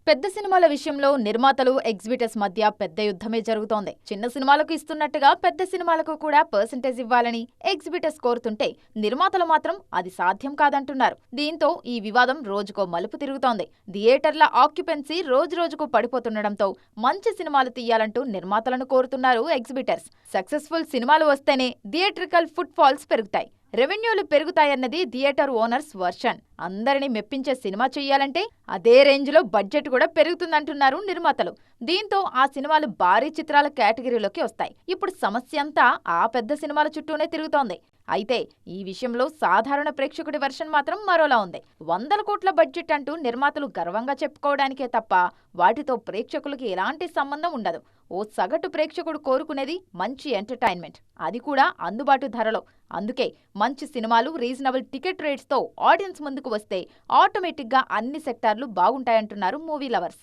పెద్ద సినిమాల విషయంలో నిర్మాతలు, ఎగ్జిబిటర్స్ మధ్య పెద్ద యుద్ధమే జరుగుతోంది. చిన్న సినిమాలకు ఇస్తున్నట్టుగా పెద్ద సినిమాలకు కూడా పర్సెంటేజ్ ఇవ్వాలని ఎగ్జిబిటర్స్ కోరుతుంటే నిర్మాతలు మాత్రం అది సాధ్యం కాదంటున్నారు. దీంతో ఈ వివాదం రోజుకో మలుపు తిరుగుతోంది. థియేటర్ల ఆక్యుపెన్సీ రోజురోజుకు పడిపోతుండటంతో మంచి సినిమాలు తీయాలంటూ నిర్మాతలను కోరుతున్నారు ఎగ్జిబిటర్స్. సక్సెస్ఫుల్ సినిమాలు వస్తేనే థియేట్రికల్ ఫుట్ ఫాల్స్ పెరుగుతాయి, రెవెన్యూలు పెరుగుతాయన్నది థియేటర్ ఓనర్స్ వర్షన్. అందరినీ మెప్పించే సినిమా చెయ్యాలంటే అదే రేంజ్లో బడ్జెట్ కూడా పెరుగుతుందంటున్నారు నిర్మాతలు. దీంతో ఆ సినిమాలు భారీ చిత్రాల కేటగిరీలోకి వస్తాయి. ఇప్పుడు సమస్య అంతా ఆ పెద్ద సినిమాల చుట్టూనే తిరుగుతోంది. అయితే ఈ విషయంలో సాధారణ ప్రేక్షకుడి వర్షన్ మాత్రం మరోలా ఉంది. 100 కోట్ల బడ్జెట్ అంటూ నిర్మాతలు గర్వంగా చెప్పుకోవడానికే తప్ప వాటితో ప్రేక్షకులకి ఎలాంటి సంబంధం ఉండదు. ఓ సగటు ప్రేక్షకుడు కోరుకునేది మంచి ఎంటర్టైన్మెంట్, అది కూడా అందుబాటు ధరలో. అందుకే మంచి సినిమాలు రీజనబుల్ టికెట్ రేట్స్తో ఆడియన్స్ ముందుకు వస్తే ఆటోమేటిక్గా అన్ని సెక్టార్లు బాగుంటాయంటున్నారు మూవీ లవర్స్.